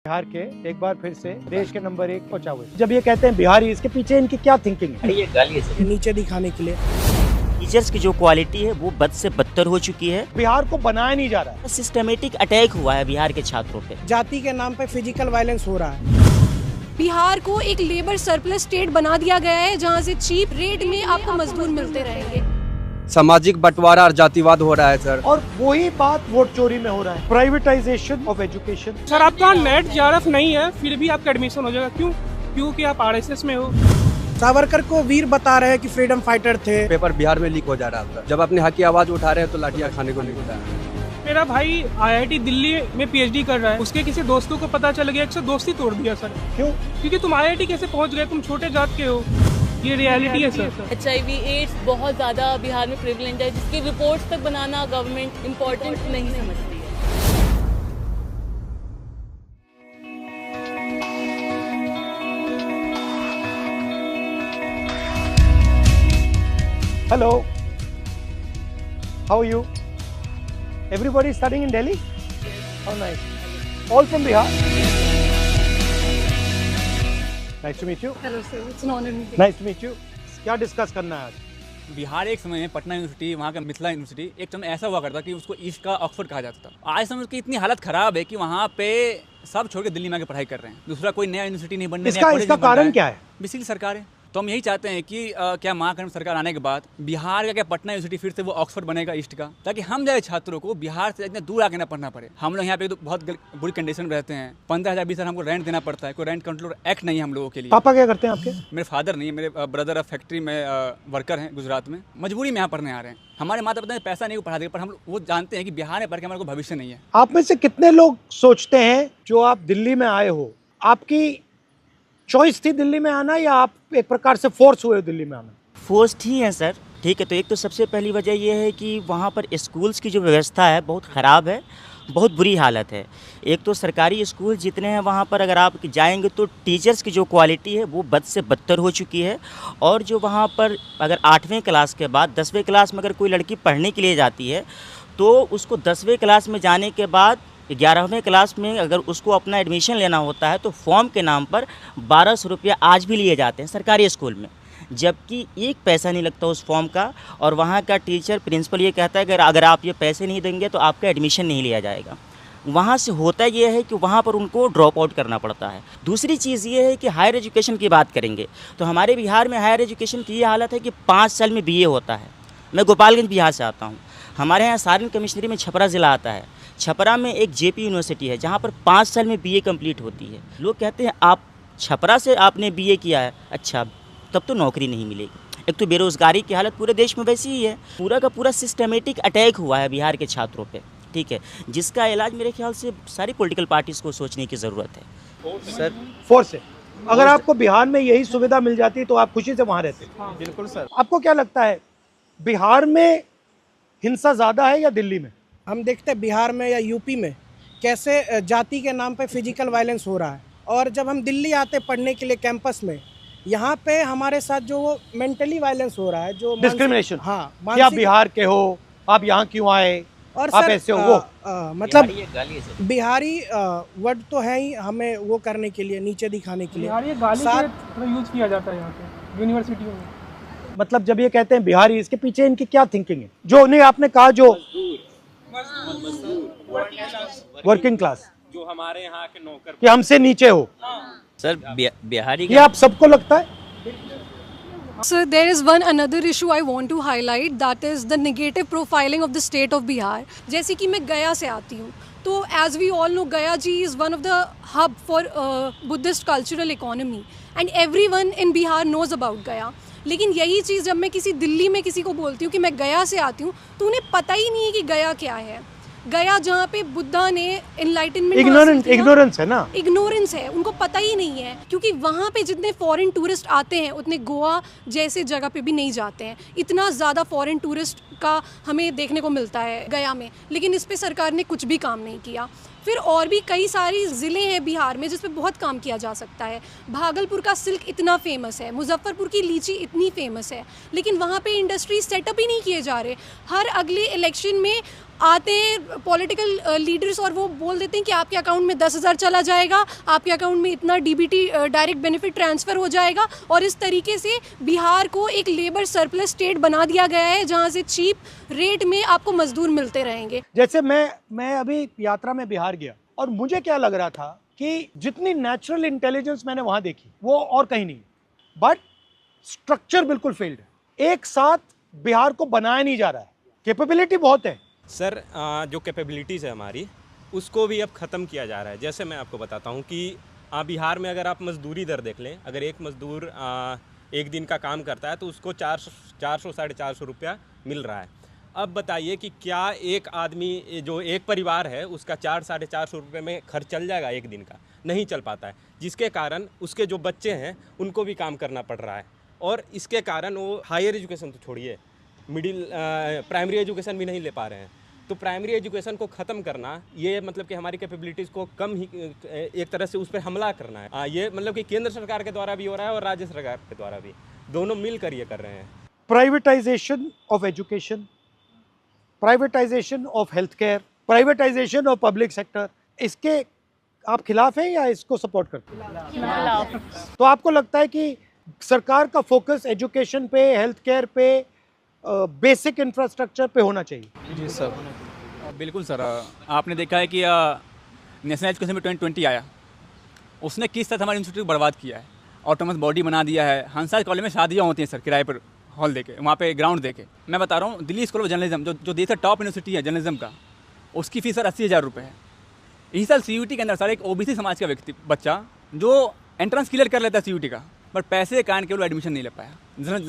बिहार के एक बार फिर से देश के नंबर 1 पहुंचा हुए। जब ये कहते हैं बिहारी, इसके पीछे इनकी क्या थिंकिंग है? ये गाली है सर। नीचे दिखाने के लिए टीचर्स की जो क्वालिटी है वो बद से बदतर हो चुकी है। बिहार को बनाया नहीं जा रहा है। सिस्टमेटिक अटैक हुआ है बिहार के छात्रों पे। जाति के नाम पे फिजिकल वायलेंस हो रहा है। बिहार को एक लेबर सरप्लस स्टेट बना दिया गया है जहां से चीप रेट में आपको मजदूर मिलते रहेंगे। सामाजिक बंटवारा और जातिवाद हो रहा है सर। और वही बात वोट चोरी में हो रहा है, प्राइवेटाइजेशन ऑफ एजुकेशन। सर आपका नेट जेआरएफ नहीं है फिर भी आपका एडमिशन हो जाएगा, क्यों? क्योंकि आप आरएसएस में हो। सावरकर को वीर बता रहे हैं कि फ्रीडम फाइटर थे। पेपर बिहार में लीक हो जा रहा था। जब अपने हक की आवाज उठा रहे हैं तो लाठियां खाने को मिलता है। मेरा भाई आईआईटी दिल्ली में पीएचडी कर रहा है, उसके किसी दोस्तों को पता चल गया, एक दोस्ती तोड़ दिया सर। क्यों? क्योंकि तुम आईआईटी कैसे पहुंच गए, तुम छोटे जात के हो। ये रियलिटी है सर। HIV एड्स बहुत ज़्यादा बिहार में प्रेवलेंट है, जिसकी रिपोर्ट्स तक बनाना गवर्नमेंट इम्पोर्टेंट नहीं समझती है। Hello, how are you? Everybody studying in Delhi? How nice. All from Bihar? Nice to meet you. Hello sir, it's an honor meeting. Nice to meet you. क्या discuss करना है आज? बिहार एक समय में पटना यूनिवर्सिटी, वहाँ का मिथिला यूनिवर्सिटी एक समय ऐसा हुआ करता कि उसको ईस्ट का ऑक्सफोर्ड कहा जाता था। आज समय उसकी इतनी हालत खराब है कि वहाँ पे सब छोड़ के दिल्ली में आके पढ़ाई कर रहे हैं। दूसरा कोई नया यूनिवर्सिटी नहीं बनने, इसका कारण क्या है? बेसिकली सरकार है। तो हम यही चाहते हैं कि क्या महागठबंधन सरकार आने के बाद बिहार का क्या पटना यूनिवर्सिटी फिर से वो ऑक्सफोर्ड बनेगा ईस्ट का, ताकि हम जैसे छात्रों को बिहार से इतने दूर आके ना पढ़ना पड़े। हम लोग यहाँ पे तो बहुत बुरी कंडीशन में रहते हैं। 15,000 20,000 हमको रेंट देना पड़ता है। कोई रेंट कंट्रोल एक्ट नहीं है हम लोगों के लिए। पापा क्या करते हैं आपके? मेरे फादर नहीं है, मेरे ब्रदर अब फैक्ट्री में वर्कर हैं गुजरात में। मजबूरी में यहाँ पढ़ने आ रहे हैं। हमारे माता पिता ने पैसा नहीं पढ़ा देगा, पर हम वो जानते हैं कि बिहार में पढ़ के हमारे को भविष्य नहीं है। आप में से कितने लोग सोचते हैं जो आप दिल्ली में आए हो, आपकी चॉइस थी दिल्ली में आना या आप एक प्रकार से फोर्स हुए दिल्ली में आना? फोर्स्ड ही है सर। ठीक है, तो एक तो सबसे पहली वजह यह है कि वहाँ पर स्कूल्स की जो व्यवस्था है बहुत ख़राब है, बहुत बुरी हालत है। एक तो सरकारी स्कूल जितने हैं वहाँ पर अगर आप जाएंगे तो टीचर्स की जो क्वालिटी है वो बद से बदतर हो चुकी है। और जो वहाँ पर अगर 8वें क्लास के बाद 10वें क्लास में अगर कोई लड़की पढ़ने के लिए जाती है तो उसको 10वें क्लास में जाने के बाद 11वें क्लास में अगर उसको अपना एडमिशन लेना होता है तो फॉर्म के नाम पर 1200 रुपया आज भी लिए जाते हैं सरकारी स्कूल में, जबकि एक पैसा नहीं लगता उस फॉर्म का। और वहाँ का टीचर प्रिंसिपल ये कहता है कि अगर आप ये पैसे नहीं देंगे तो आपका एडमिशन नहीं लिया जाएगा। वहाँ से होता ये है कि वहाँ पर उनको ड्रॉप आउट करना पड़ता है। दूसरी चीज़ ये है कि हायर एजुकेशन की बात करेंगे तो हमारे बिहार में हायर एजुकेशन की ये हालत है कि 5 साल में BA होता है। मैं गोपालगंज बिहार से आता हूँ। हमारे यहाँ सारण कमिश्नरी में छपरा ज़िला आता है। छपरा में एक JP यूनिवर्सिटी है जहाँ पर 5 साल में BA कंप्लीट होती है। लोग कहते हैं आप छपरा से आपने BA किया है, अच्छा तब तो नौकरी नहीं मिलेगी। एक तो बेरोज़गारी की हालत पूरे देश में वैसी ही है। पूरा का पूरा सिस्टमेटिक अटैक हुआ है बिहार के छात्रों पे, ठीक है, जिसका इलाज मेरे ख्याल से सारी पॉलिटिकल पार्टीज़ को सोचने की ज़रूरत है। सर फोर्स है। अगर आपको बिहार में यही सुविधा मिल जाती तो आप खुशी से वहाँ रहते? हाँ बिल्कुल सर। आपको क्या लगता है बिहार में हिंसा ज़्यादा है या दिल्ली में? हम देखते हैं बिहार में या यूपी में कैसे जाति के नाम पे फिजिकल वायलेंस हो रहा है। और जब हम दिल्ली आते पढ़ने के लिए कैंपस में, यहाँ पे हमारे साथ जो वो मेंटली वायलेंस हो रहा है, जो डिस्क्रिमिनेशन। हाँ, कि आप बिहार के हो, आप यहाँ क्यों आए, और आप सर ऐसे हो वो मतलब ये गाली है सर। बिहारी वर्ड तो है ही हमें वो करने के लिए, नीचे दिखाने के लिए। बिहार ये गाली का यूज किया जाता है यहाँ पे यूनिवर्सिटियों में। मतलब जब ये कहते हैं बिहारी, इसके पीछे इनकी क्या थिंकिंग है? जो नहीं आपने कहा जो वर्किंग क्लास, जो हमारे यहाँ के नौकर, कि हमसे नीचे हो सर बिहारी ये आप सबको लगता है? Sir, there is one another issue I want to highlight, that is the negative profiling of the state of Bihar. जैसे कि मैं गया से आती हूँ, तो as we all know, Gaya ji is one of the hub for Buddhist cultural economy and everyone in Bihar knows about Gaya. लेकिन यही चीज़ जब मैं किसी दिल्ली में किसी को बोलती हूँ कि मैं गया से आती हूँ तो उन्हें पता ही नहीं है कि गया क्या है। गया जहाँ पे बुद्धा ने एनलाइटनमेंट, इग्नोरेंस है ना, इग्नोरेंस है, उनको पता ही नहीं है। क्योंकि वहाँ पे जितने फॉरेन टूरिस्ट आते हैं उतने गोवा जैसे जगह पे भी नहीं जाते हैं। इतना ज़्यादा फॉरेन टूरिस्ट का हमें देखने को मिलता है गया में, लेकिन इस पे सरकार ने कुछ भी काम नहीं किया। फिर और भी कई सारी ज़िले हैं बिहार में जिस पे बहुत काम किया जा सकता है। भागलपुर का सिल्क इतना फेमस है, मुजफ्फरपुर की लीची इतनी फेमस है, लेकिन वहाँ पे इंडस्ट्री सेटअप ही नहीं किए जा रहे। हर अगले इलेक्शन में आते हैं पॉलिटिकल लीडर्स और वो बोल देते हैं कि आपके अकाउंट में 10,000 चला जाएगा, आपके अकाउंट में इतना डीबीटी डायरेक्ट बेनिफिट ट्रांसफ़र हो जाएगा, और इस तरीके से बिहार को एक लेबर सरप्लस स्टेट बना दिया गया है जहाँ से चीप रेट में आपको मजदूर मिलते रहेंगे। जैसे मैं अभी यात्रा में बिहार गया और मुझे क्या लग रहा था कि जितनी नेचुरल इंटेलिजेंस मैंने वहाँ देखी वो और कहीं नहीं, बट स्ट्रक्चर बिल्कुल फेल्ड है। एक साथ बिहार को बनाया नहीं जा रहा है। कैपेबिलिटी बहुत है सर, जो कैपेबिलिटीज़ है हमारी उसको भी अब ख़त्म किया जा रहा है। जैसे मैं आपको बताता हूँ कि बिहार में अगर आप मजदूरी दर देख लें, अगर एक मजदूर एक दिन का काम करता है तो उसको 400 साढ़े 400 रुपया मिल रहा है। अब बताइए कि क्या एक आदमी जो एक परिवार है उसका 400 साढ़े 400 रुपये में खर्च चल जाएगा? एक दिन का नहीं चल पाता है, जिसके कारण उसके जो बच्चे हैं उनको भी काम करना पड़ रहा है, और इसके कारण वो हायर एजुकेशन तो छोड़िए, मिडिल प्राइमरी एजुकेशन भी नहीं ले पा रहे हैं। तो प्राइमरी एजुकेशन को ख़त्म करना, ये मतलब कि हमारी कैपेबिलिटीज़ को कम ही एक तरह से उस पर हमला करना है। ये मतलब कि केंद्र सरकार के द्वारा भी हो रहा है और राज्य सरकार के द्वारा भी, दोनों मिलकर ये कर रहे हैं। Privatisation of education, privatisation of health care, privatisation of public sector, इसके आप खिलाफ हैं या इसको सपोर्ट करते हैं? तो आपको लगता है कि सरकार का फोकस एजुकेशन पे, हेल्थ केयर पे, बेसिक इंफ्रास्ट्रक्चर पे होना चाहिए? जी सर, बिल्कुल सर। आपने देखा है कि नेशनल एजुकेशन में 2020 आया, उसने किस तरह हमारे इंस्टीट्यूट बर्बाद किया है। ऑटोनमस बॉडी बना दिया है। हंसा कॉलेज में शादियाँ होती हैं सर किराए पर, हॉल देके, वहाँ पे ग्राउंड देके। मैं बता रहा हूँ, दिल्ली स्कूल ऑफ जर्नलिज्म जो देश का टॉप यूनिवर्सिटी है जर्नलिज्म का, उसकी फीस सर 80,000 रुपये है। इसी साल CUET के अंदर सर एक OBC समाज का बच्चा जो एंट्रेंस क्लियर कर लेता है CUET का, बट पैसे के कारण केवल एडमिशन नहीं ले पाया।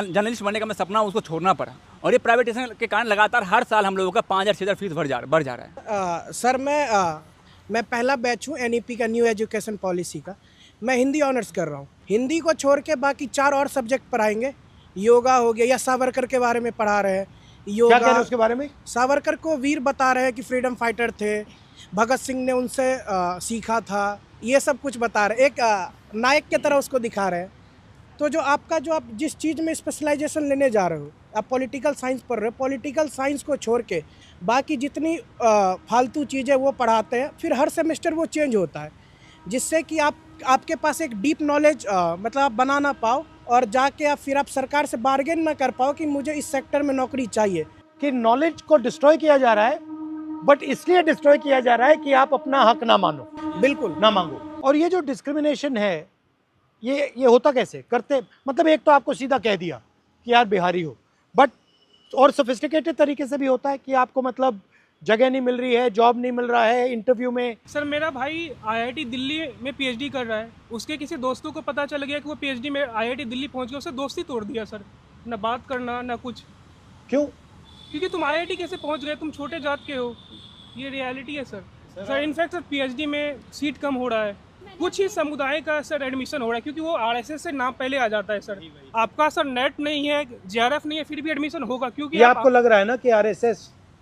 जर्नलिस्ट बनने का मैं सपना उसको छोड़ना पड़ा, और ये प्राइवेटाइजेशन के कारण लगातार हर साल हम लोगों का 5,000-6,000 फीस बढ़ जा रहा है। सर मैं पहला बैच हूँ NEP का, न्यू एजुकेशन पॉलिसी का। मैं हिंदी ऑनर्स कर रहा हूँ। हिंदी को छोड़ के बाकी 4 और सब्जेक्ट पढ़ाएंगे। योगा हो गया, या सावरकर के बारे में पढ़ा रहे हैं। योगा, क्या कह रहे हैं उसके बारे में? सावरकर को वीर बता रहे हैं कि फ्रीडम फाइटर थे, भगत सिंह ने उनसे सीखा था, ये सब कुछ बता रहे, एक नायक की तरह उसको दिखा रहे हैं। तो जो आप जिस चीज़ में स्पेशलाइजेशन लेने जा रहे हो, आप पॉलिटिकल साइंस पढ़ रहे हो, पॉलिटिकल साइंस को छोड़ के बाकी जितनी फालतू चीज़ें वो पढ़ाते हैं। फिर हर सेमेस्टर वो चेंज होता है, जिससे कि आपके पास एक डीप नॉलेज मतलब आप बना ना पाओ, और जाके फिर आप सरकार से बार्गेन ना कर पाओ कि मुझे इस सेक्टर में नौकरी चाहिए। कि नॉलेज को डिस्ट्रॉय किया जा रहा है, बट इसलिए डिस्ट्रॉय किया जा रहा है कि आप अपना हक ना मानो, बिल्कुल ना मांगो। और ये जो डिस्क्रिमिनेशन है, ये होता कैसे करते? मतलब एक तो आपको सीधा कह दिया कि यार बिहारी हो, बट और सोफिस्टिकेटेड तरीके से भी होता है कि आपको मतलब जगह नहीं मिल रही है, जॉब नहीं मिल रहा है, इंटरव्यू में। सर मेरा भाई IIT दिल्ली में PhD कर रहा है, उसके किसी दोस्तों को पता चल गया कि वो PhD में IIT दिल्ली पहुंच गया, उससे दोस्ती तोड़ दिया सर, ना बात करना ना कुछ। क्यों? क्योंकि तुम IIT कैसे पहुंच गए, तुम छोटे जात के हो, ये रियलिटी है sir. Sir in fact sir PhD में सीट कम हो रहा है, कुछ ही समुदाय का सर एडमिशन हो रहा है, क्योंकि वो RSS से नाम पहले आ जाता है सर। आपका सर नेट नहीं है, JRF नहीं है, फिर भी एडमिशन होगा, क्योंकि आपको लग रहा है ना कि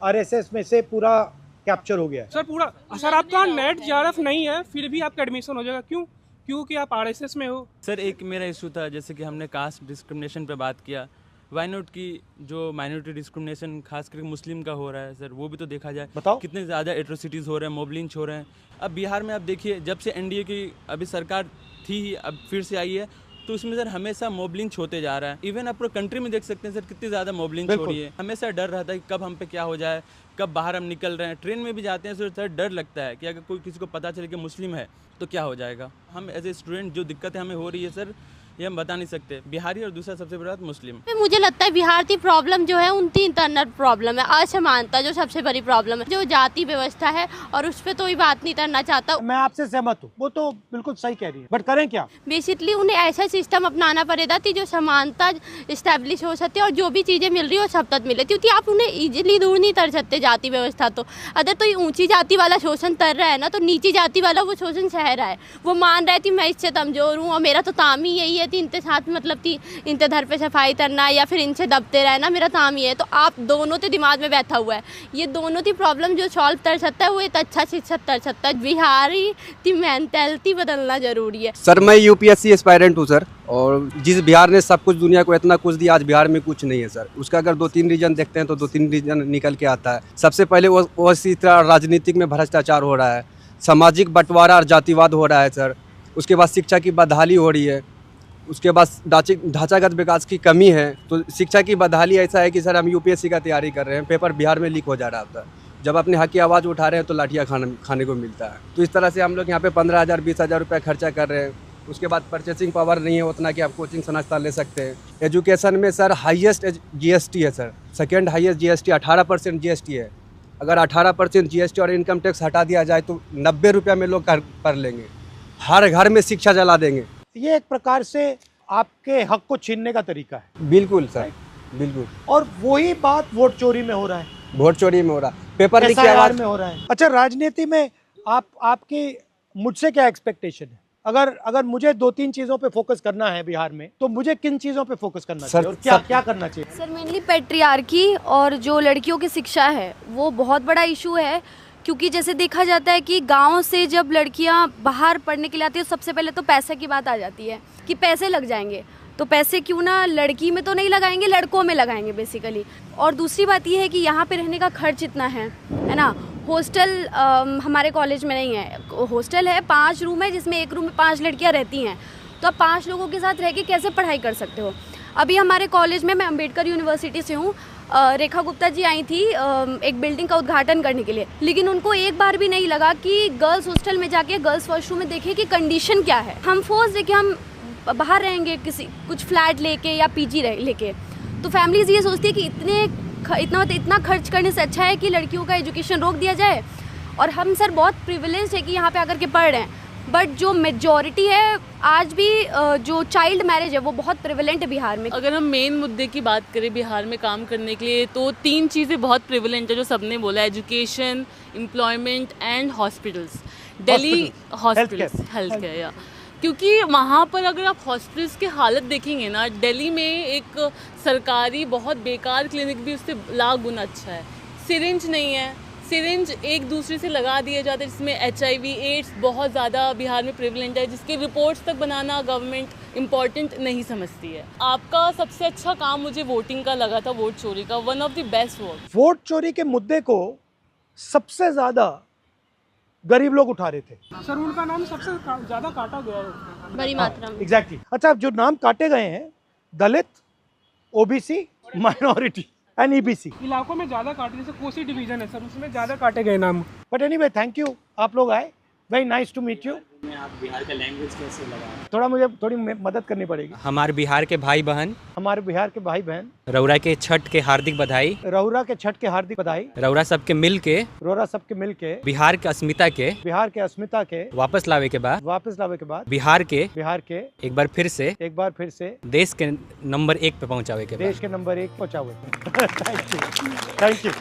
RSS में से पूरा कैप्चर हो गया है सर पूरा। सर आपका नेट JRF नहीं है, फिर भी आपका एडमिशन हो जाएगा। क्यों? क्योंकि आप RSS में हो। सर एक मेरा इशू था, जैसे कि हमने कास्ट डिस्क्रिमिनेशन पे बात किया, वाई नॉट की जो माइनॉरिटी डिस्क्रिमिनेशन खास करके मुस्लिम का हो रहा है सर, वो भी तो देखा जाए। बताओ कितने ज़्यादा एट्रोसिटीज़ हो रहे हैं, मॉब लिंच हो रहे हैं। अब बिहार में आप देखिए, जब से NDA की अभी सरकार थी ही, अब फिर से आई है, तो उसमें सर हमेशा मॉब लिंच होते जा रहा है। इवन आप पूरे कंट्री में देख सकते हैं सर, कितनी ज़्यादा मॉब लिंच हो रही है। हमेशा डर रहता है कि कब हम पे क्या हो जाए, कब बाहर हम निकल रहे हैं। ट्रेन में भी जाते हैं सर, डर लगता है कि अगर कोई किसी को पता चले कि मुस्लिम है तो क्या हो जाएगा। हम एज ए स्टूडेंट जो दिक्कतें हमें हो रही है सर, ये हम बता नहीं सकते। बिहारी और दूसरा सबसे बड़ा मुस्लिम। मुझे लगता है बिहार की प्रॉब्लम जो है उनकी इंटरनल प्रॉब्लम है, असमानता जो सबसे बड़ी प्रॉब्लम है, जो जाति व्यवस्था है, और उस पर तो ही बात नहीं करना चाहता। मैं आपसे सहमत हूँ, वो तो बिल्कुल सही कह रही है, बट करें क्या? बेसिकली उन्हें ऐसा सिस्टम अपनाना पड़ेगा कि जो समानता इस्टेब्लिश हो सकती है, और जो भी चीज़ें मिल रही है वो सब तक मिले, क्योंकि आप उन्हें इजीली दूर नहीं कर सकते जाति व्यवस्था। तो अगर तो ऊंची जाति वाला शोषण कर रहा है ना, तो नीची जाति वाला वो शोषण सह रहा है। वो मान रहा है कि मैं इससे कमजोर हूँ और मेरा तो काम ही यही है, थी इनके साथ, मतलब थी इनके घर पे सफाई करना या फिर इनसे दबते रहना, मेरा काम ये है। तो आप दोनों तो दिमाग में बैठा हुआ है, ये दोनों थी प्रॉब्लम जो सॉल्व कर सकता है वो एक अच्छा शिक्षक कर सकता है। बिहारी की मेंटालिटी बदलना जरूरी है। सर मैं यूपीएससी एस्पायरेंट हूँ सर, और जिस बिहार ने सब कुछ दुनिया को इतना कुछ दिया, आज बिहार में कुछ नहीं है सर। उसका अगर 2-3 रीजन देखते हैं तो 2-3 रीजन निकल के आता है। सबसे पहले वो इसी तरह राजनीतिक में भ्रष्टाचार हो रहा है, सामाजिक बंटवारा और जातिवाद हो रहा है सर। उसके बाद शिक्षा की बदहाली हो रही है, उसके बाद ढांचागत विकास की कमी है। तो शिक्षा की बदहाली ऐसा है कि सर हम यूपीएससी का तैयारी कर रहे हैं, पेपर बिहार में लीक हो जा रहा था। जब अपने हक की आवाज़ उठा रहे हैं तो लाठियाँ खाने को मिलता है। तो इस तरह से हम लोग यहाँ पे 15,000 20,000 रुपये खर्चा कर रहे हैं। उसके बाद परचेसिंग पावर नहीं है उतना कि आप कोचिंग संस्था ले सकते हैं। एजुकेशन में सर हाईएस्ट जीएसटी है sir, second highest GST 18% GST है। अगर 18% जीएसटी और इनकम टैक्स हटा दिया जाए तो 90 रुपये में लोग कर लेंगे। हर घर में शिक्षा जला देंगे। ये एक प्रकार से आपके हक को छीनने का तरीका है। बिल्कुल सर, बिल्कुल। और वही बात वोट चोरी में हो रहा है, वोट चोरी में हो रहा, पेपर लीक की आवाज में हो रहा है। अच्छा, राजनीति में आपकी मुझसे क्या एक्सपेक्टेशन है? अगर मुझे 2-3 चीजों पे फोकस करना है बिहार में, तो मुझे किन चीजों पे फोकस करना चाहिए और क्या करना चाहिए? सर मेनली पैट्रियार्की और जो लड़कियों की शिक्षा है वो बहुत बड़ा इशू है। क्योंकि जैसे देखा जाता है कि गांव से जब लड़कियां बाहर पढ़ने के लिए आती है, सबसे पहले तो पैसे की बात आ जाती है कि पैसे लग जाएंगे। तो पैसे क्यों ना लड़की में तो नहीं लगाएंगे, लड़कों में लगाएंगे बेसिकली। और दूसरी बात ये है कि यहाँ पे रहने का खर्च इतना है ना। हॉस्टल हमारे कॉलेज में नहीं है, हॉस्टल है 5 रूम है जिसमें एक रूम में 5 लड़कियाँ रहती हैं। तो आप 5 लोगों के साथ रह के कैसे पढ़ाई कर सकते हो? अभी हमारे कॉलेज में, मैं अम्बेडकर यूनिवर्सिटी से हूँ, रेखा गुप्ता जी आई थी एक बिल्डिंग का उद्घाटन करने के लिए, लेकिन उनको एक बार भी नहीं लगा कि गर्ल्स हॉस्टल में जाके गर्ल्स वॉशरूम में देखें कि कंडीशन क्या है। हम फोर्स देखे हम बाहर रहेंगे कुछ फ्लैट लेके या पीजी लेके, तो फैमिलीज ये सोचती है कि इतना खर्च करने से अच्छा है कि लड़कियों का एजुकेशन रोक दिया जाए। और हम सर बहुत प्रिविलेज है कि यहाँ पे आकर के पढ़ रहे हैं, बट जो मेजॉरिटी है आज भी जो चाइल्ड मैरिज है वो बहुत प्रिविलेंट है बिहार में। अगर हम मेन मुद्दे की बात करें बिहार में काम करने के लिए, तो 3 चीज़ें बहुत प्रिविलेंट है जो सबने बोला, education, employment and hospitals. Delhi hospitals, health care, या क्योंकि वहाँ पर अगर आप हॉस्पिटल्स की हालत देखेंगे ना, दिल्ली में एक सरकारी बहुत बेकार क्लिनिक भी उससे लाख गुना अच्छा है। सिरिंज नहीं है, सिरिंज एक दूसरे से लगा दिए जाते हैं, जिसमें HIV एड्स बहुत ज़्यादा बिहार में प्रिवलेंट है, जिसके रिपोर्ट्स तक बनाना गवर्नमेंट इम्पॉर्टेंट नहीं समझती है। आपका सबसे अच्छा काम मुझे वोटिंग का लगा था, वोट चोरी का, one of the best vote चोरी के मुद्दे को सबसे ज़्यादा गरीब लोग उठा रहे थे। सर उनका नाम सबसे ज़्यादा काटा गया है, बड़ी मात्रा में। एग्जैक्टली। अच्छा, जो नाम काटे गए हैं, दलित, OBC, माइनॉरिटी एंड EBC इलाकों में ज़्यादा काटे, जैसे कोसी डिवीजन है सर, उसमें ज़्यादा काटे गए नाम। बट एनीवे, थैंक यू, आप लोग आए, very nice to meet you. आप बिहार का लैंग्वेज कैसे लगा? थोड़ा मुझे थोड़ी मदद करनी पड़ेगी। हमारे बिहार के भाई बहन रौरा के छठ के हार्दिक बधाई। रौरा के छठ के हार्दिक बधाई। रौरा सबके मिल के बिहार के अस्मिता के वापस लावे के बाद बिहार के एक बार फिर से देश के नंबर 1 पे पहुँचावे के देश के नंबर 1 पहुँचावे। Thank you.